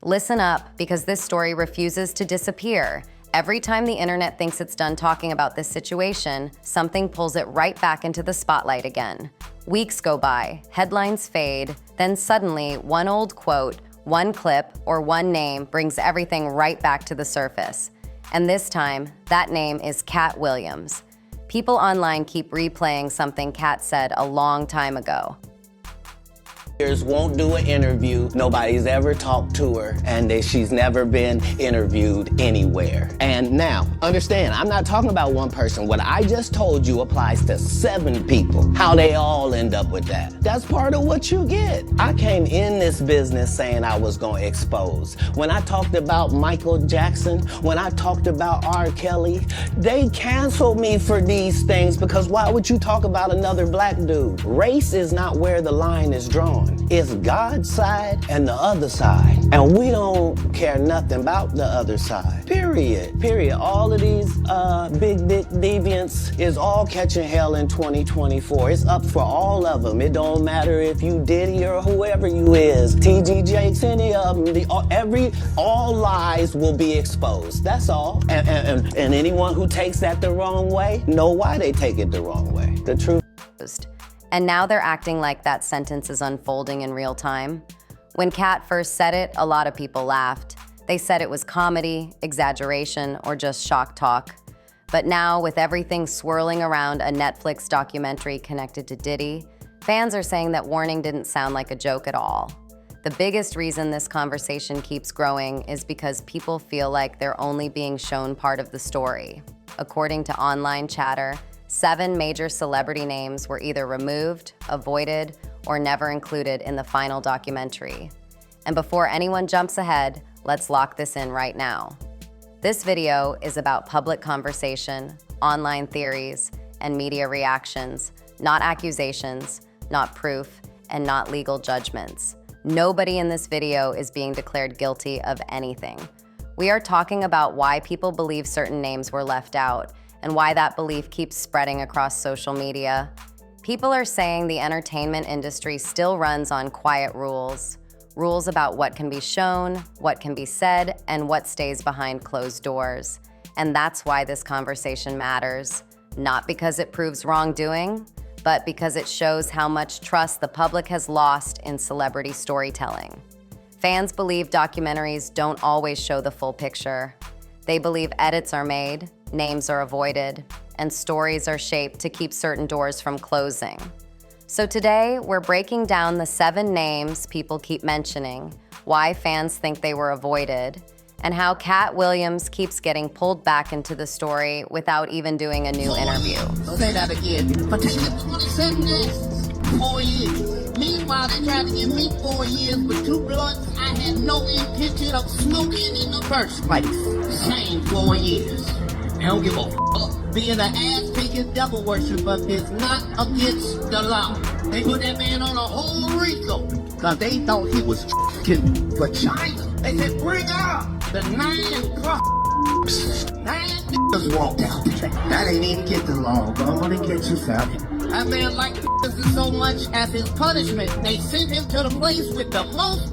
Listen up, because this story refuses to disappear. Every time the internet thinks it's done talking about this situation, something pulls it right back into the spotlight again. Weeks go by, headlines fade, then suddenly one old quote, one clip, or one name brings everything right back to the surface. And this time, that name is Katt Williams. People online keep replaying something Katt said a long time ago. Won't do an interview. Nobody's ever talked to her, and she's never been interviewed anywhere. And now, understand, I'm not talking about one person. What I just told you applies to 7 people. How they all end up with that. That's part of what you get. I came in this business saying I was going to expose. When I talked about Michael Jackson, when I talked about R. Kelly, they canceled me for these things because why would you talk about another black dude? Race is not where the line is drawn. It's God's side and the other side. And we don't care nothing about the other side. Period. All of these big dick deviants is all catching hell in 2024. It's up for all of them. It don't matter if you Diddy or whoever you is. TG Jakes, any of them. All lies will be exposed. That's all. And anyone who takes that the wrong way, know why they take it the wrong way. The truth. And now they're acting like that sentence is unfolding in real time. When Katt first said it, a lot of people laughed. They said it was comedy, exaggeration, or just shock talk. But now, with everything swirling around a Netflix documentary connected to Diddy, fans are saying that warning didn't sound like a joke at all. The biggest reason this conversation keeps growing is because people feel like they're only being shown part of the story. According to online chatter, 7 major celebrity names were either removed, avoided, or never included in the final documentary. And before anyone jumps ahead, let's lock this in right now. This video is about public conversation, online theories, and media reactions, not accusations, not proof, and not legal judgments. Nobody in this video is being declared guilty of anything. We are talking about why people believe certain names were left out, and why that belief keeps spreading across social media. People are saying the entertainment industry still runs on quiet rules. Rules about what can be shown, what can be said, and what stays behind closed doors. And that's why this conversation matters. Not because it proves wrongdoing, but because it shows how much trust the public has lost in celebrity storytelling. Fans believe documentaries don't always show the full picture. They believe edits are made, names are avoided, and stories are shaped to keep certain doors from closing. So today, we're breaking down the 7 names people keep mentioning, why fans think they were avoided, and how Katt Williams keeps getting pulled back into the story without even doing a new interview. Say that again. But 27 days, 4 years. Meanwhile, they tried to give me 4 years with 2 blunts I had no intention of smoking in the first place. Same 4 years. I don't give a fuck. Being an ass-kicking devil worshiper is not against the law. They put that man on a whole RICO because they thought he was f***ing vagina. They said, bring up the 9 niggas walked out. That ain't even get the law. Go on and get yourself. That man liked niggas so much as his punishment. They sent him to the place with the most.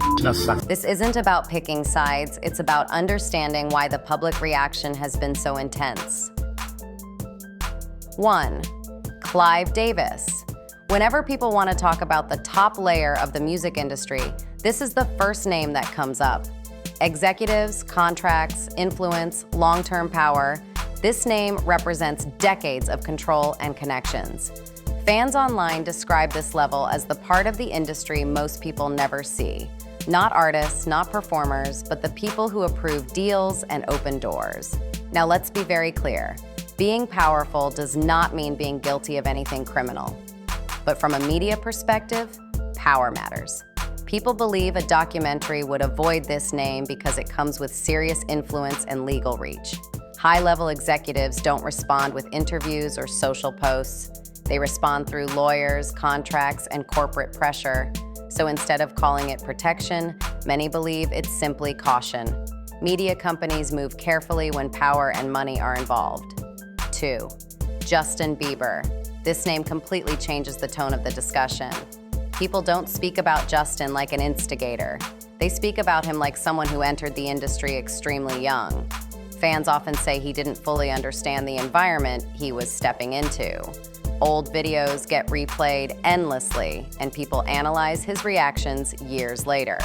This isn't about picking sides, it's about understanding why the public reaction has been so intense. 1. Clive Davis. Whenever people want to talk about the top layer of the music industry, this is the first name that comes up. Executives, contracts, influence, long-term power. This name represents decades of control and connections. Fans online describe this level as the part of the industry most people never see. Not artists, not performers, but the people who approve deals and open doors. Now let's be very clear. Being powerful does not mean being guilty of anything criminal. But from a media perspective, power matters. People believe a documentary would avoid this name because it comes with serious influence and legal reach. High-level executives don't respond with interviews or social posts. They respond through lawyers, contracts, and corporate pressure. So instead of calling it protection, many believe it's simply caution. Media companies move carefully when power and money are involved. 2. Justin Bieber. This name completely changes the tone of the discussion. People don't speak about Justin like an instigator. They speak about him like someone who entered the industry extremely young. Fans often say he didn't fully understand the environment he was stepping into. Old videos get replayed endlessly, and people analyze his reactions years later.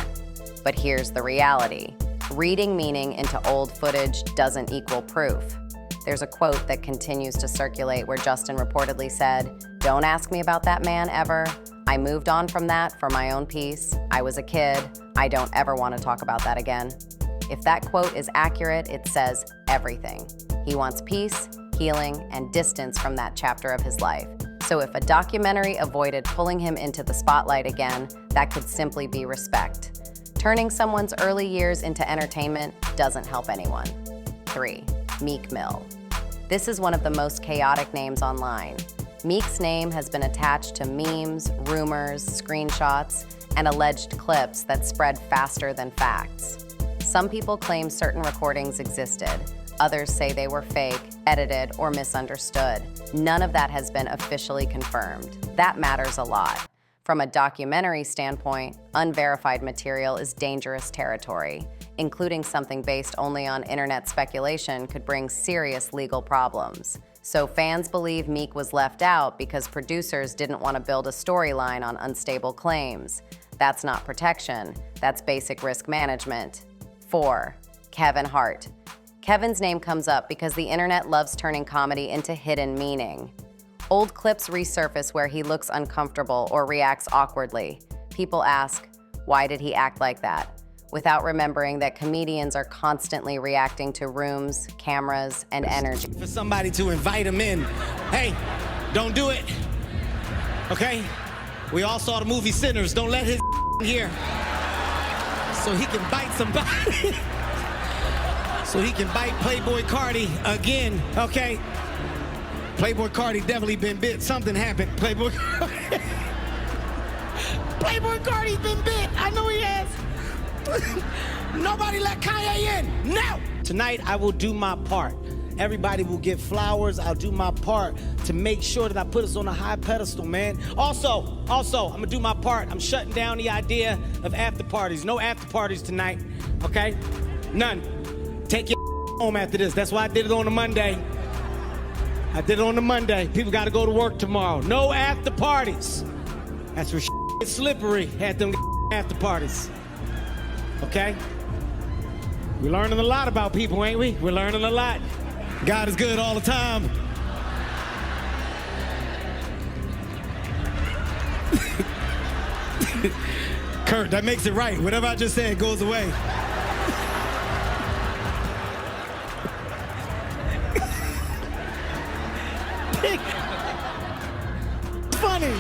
But here's the reality. Reading meaning into old footage doesn't equal proof. There's a quote that continues to circulate where Justin reportedly said, "Don't ask me about that man ever. I moved on from that for my own peace. I was a kid. I don't ever want to talk about that again." If that quote is accurate, it says everything. He wants peace, healing, and distance from that chapter of his life. So if a documentary avoided pulling him into the spotlight again, that could simply be respect. Turning someone's early years into entertainment doesn't help anyone. 3. Meek Mill. This is one of the most chaotic names online. Meek's name has been attached to memes, rumors, screenshots, and alleged clips that spread faster than facts. Some people claim certain recordings existed. Others say they were fake, edited, or misunderstood. None of that has been officially confirmed. That matters a lot. From a documentary standpoint, unverified material is dangerous territory. Including something based only on internet speculation could bring serious legal problems. So fans believe Meek was left out because producers didn't want to build a storyline on unstable claims. That's not protection, that's basic risk management. 4. Kevin Hart. Kevin's name comes up because the internet loves turning comedy into hidden meaning. Old clips resurface where he looks uncomfortable or reacts awkwardly. People ask, why did he act like that? Without remembering that comedians are constantly reacting to rooms, cameras, and energy. For somebody to invite him in, hey, don't do it, okay? We all saw the movie Sinners, don't let his here. So he can bite somebody. So he can bite Playboy Cardi again, okay? Playboy Cardi definitely been bit. Something happened, Playboy Cardi. Playboy Cardi's been bit, I know he has. Nobody let Kanye in, no! Tonight, I will do my part. Everybody will get flowers. I'll do my part to make sure that I put us on a high pedestal, man. Also, I'm gonna do my part. I'm shutting down the idea of after parties. No after parties tonight, okay? None. Take your home after this. That's why I did it on a Monday. I did it on a Monday. People gotta go to work tomorrow. No after parties. That's where it's slippery at them after parties. Okay? We're learning a lot about people, ain't we? We're learning a lot. God is good all the time. Kurt, that makes it right. Whatever I just said goes away. Funny.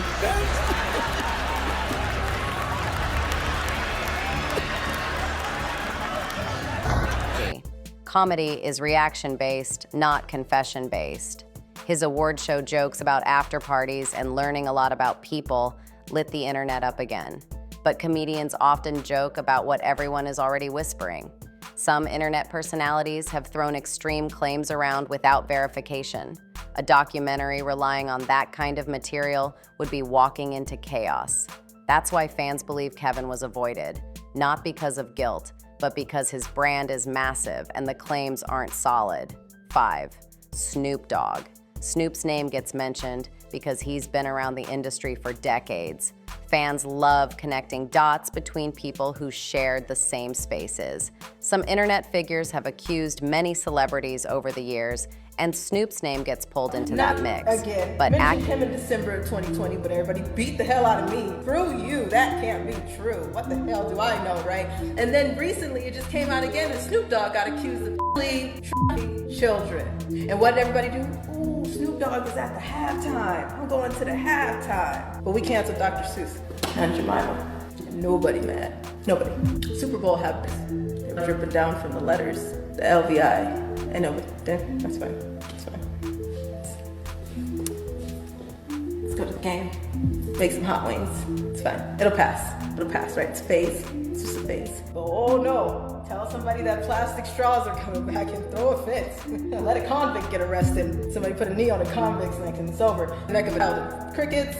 Comedy is reaction-based, not confession-based. His award show jokes about after parties and learning a lot about people lit the internet up again. But comedians often joke about what everyone is already whispering. Some internet personalities have thrown extreme claims around without verification. A documentary relying on that kind of material would be walking into chaos. That's why fans believe Kevin was avoided, not because of guilt, but because his brand is massive and the claims aren't solid. 5. Snoop Dogg. Snoop's name gets mentioned because he's been around the industry for decades. Fans love connecting dots between people who shared the same spaces. Some internet figures have accused many celebrities over the years, and Snoop's name gets pulled into that mix. Again, But mentioned him in December of 2020, but everybody beat the hell out of me. Through you, that can't be true. What the hell do I know, right? And then recently it just came out again and Snoop Dogg got accused of children. And what did everybody do? Ooh, Snoop Dogg was at the halftime. I'm going to the halftime. But we canceled Dr. Seuss and Jemima. Nobody mad. Nobody. Super Bowl happened. They were dripping down from the letters, the LVI. I know, but that's fine. That's fine. Let's go to the game. Make some hot wings. It's fine. It'll pass. It'll pass, right? It's a phase. It's just a phase. But oh no, tell somebody that plastic straws are coming back and throw a fit. Let a convict get arrested. Somebody put a knee on a convict's neck and it's over. Neck of a child. Crickets.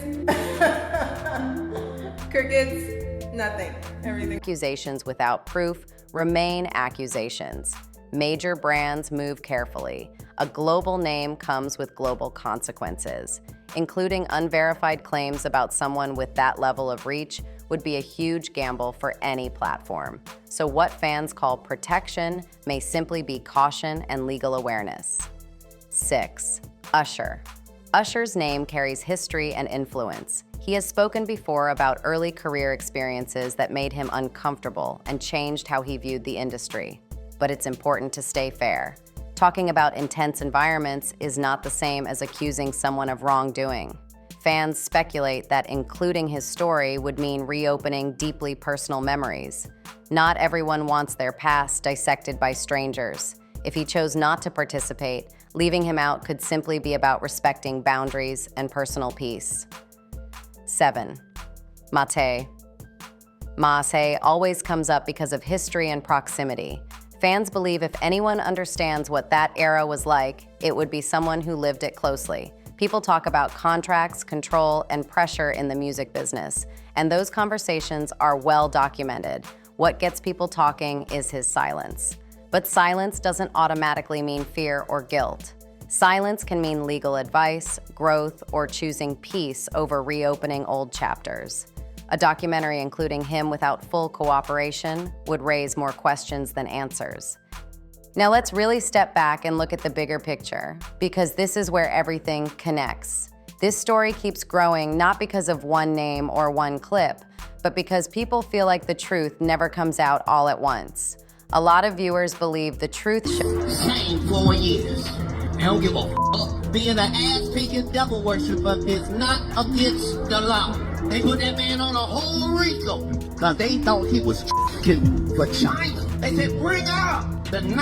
Crickets. Nothing. Everything. Accusations without proof remain accusations. Major brands move carefully. A global name comes with global consequences. Including unverified claims about someone with that level of reach would be a huge gamble for any platform. So what fans call protection may simply be caution and legal awareness. 6. Usher. Usher's name carries history and influence. He has spoken before about early career experiences that made him uncomfortable and changed how he viewed the industry. But it's important to stay fair. Talking about intense environments is not the same as accusing someone of wrongdoing. Fans speculate that including his story would mean reopening deeply personal memories. Not everyone wants their past dissected by strangers. If he chose not to participate, leaving him out could simply be about respecting boundaries and personal peace. 7. Mate. Mate always comes up because of history and proximity. Fans believe if anyone understands what that era was like, it would be someone who lived it closely. People talk about contracts, control, and pressure in the music business, and those conversations are well documented. What gets people talking is his silence. But silence doesn't automatically mean fear or guilt. Silence can mean legal advice, growth, or choosing peace over reopening old chapters. A documentary including him without full cooperation would raise more questions than answers. Now let's really step back and look at the bigger picture, because this is where everything connects. This story keeps growing not because of one name or one clip, but because people feel like the truth never comes out all at once. A lot of viewers believe the truth should. Same 4 years. I don't give a fuck. Being an ass-picking devil worshiper is not against the law. They put that man on a whole RICO because they thought he was for China. They said, bring out the 9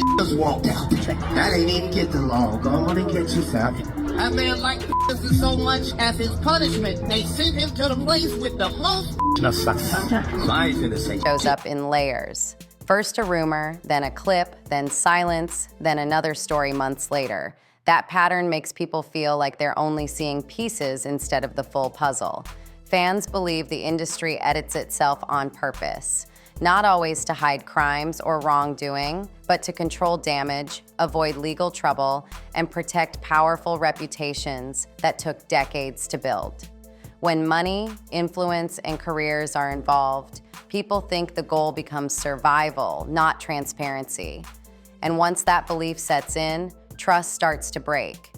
niggas walked out there. That ain't even get the law. Go on and get you found. That man liked the so much as his punishment. They sent him to the place with the most. I ain't finna say. Shows up in layers. First a rumor, then a clip, then silence, then another story months later. That pattern makes people feel like they're only seeing pieces instead of the full puzzle. Fans believe the industry edits itself on purpose, not always to hide crimes or wrongdoing, but to control damage, avoid legal trouble, and protect powerful reputations that took decades to build. When money, influence, and careers are involved, people think the goal becomes survival, not transparency. And once that belief sets in, trust starts to break.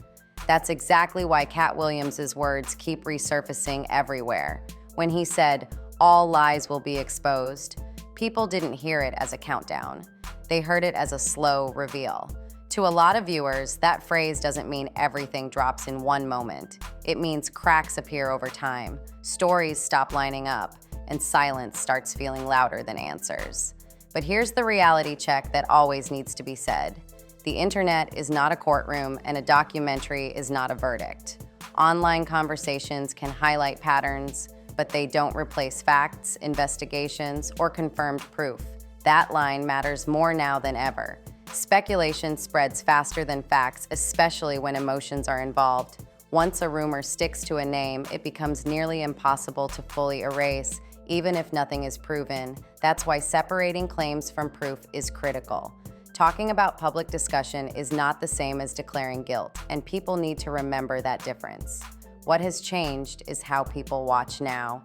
That's exactly why Katt Williams' words keep resurfacing everywhere. When he said, "All lies will be exposed," people didn't hear it as a countdown. They heard it as a slow reveal. To a lot of viewers, that phrase doesn't mean everything drops in one moment. It means cracks appear over time, stories stop lining up, and silence starts feeling louder than answers. But here's the reality check that always needs to be said. The internet is not a courtroom, and a documentary is not a verdict. Online conversations can highlight patterns, but they don't replace facts, investigations, or confirmed proof. That line matters more now than ever. Speculation spreads faster than facts, especially when emotions are involved. Once a rumor sticks to a name, it becomes nearly impossible to fully erase, even if nothing is proven. That's why separating claims from proof is critical. Talking about public discussion is not the same as declaring guilt, and people need to remember that difference. What has changed is how people watch now.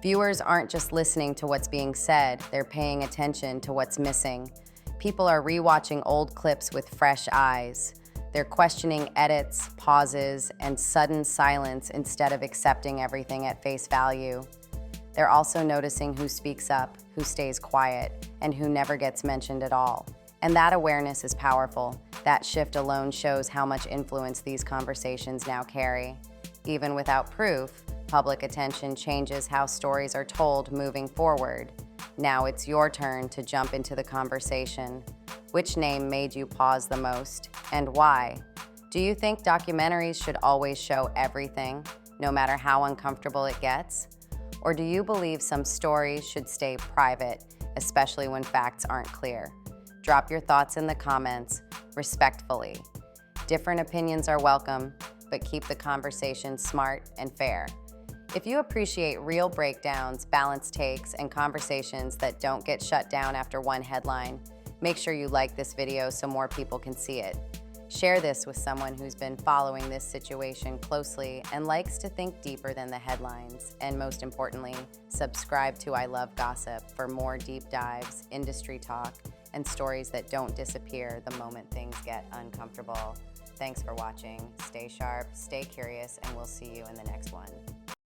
Viewers aren't just listening to what's being said, they're paying attention to what's missing. People are rewatching old clips with fresh eyes. They're questioning edits, pauses, and sudden silence instead of accepting everything at face value. They're also noticing who speaks up, who stays quiet, and who never gets mentioned at all. And that awareness is powerful. That shift alone shows how much influence these conversations now carry. Even without proof, public attention changes how stories are told moving forward. Now it's your turn to jump into the conversation. Which name made you pause the most, and why? Do you think documentaries should always show everything, no matter how uncomfortable it gets? Or do you believe some stories should stay private, especially when facts aren't clear? Drop your thoughts in the comments, respectfully. Different opinions are welcome, but keep the conversation smart and fair. If you appreciate real breakdowns, balanced takes, and conversations that don't get shut down after one headline, make sure you like this video so more people can see it. Share this with someone who's been following this situation closely and likes to think deeper than the headlines. And most importantly, subscribe to I Love Gossip for more deep dives, industry talk, and stories that don't disappear the moment things get uncomfortable. Thanks for watching. Stay sharp, stay curious, and we'll see you in the next one.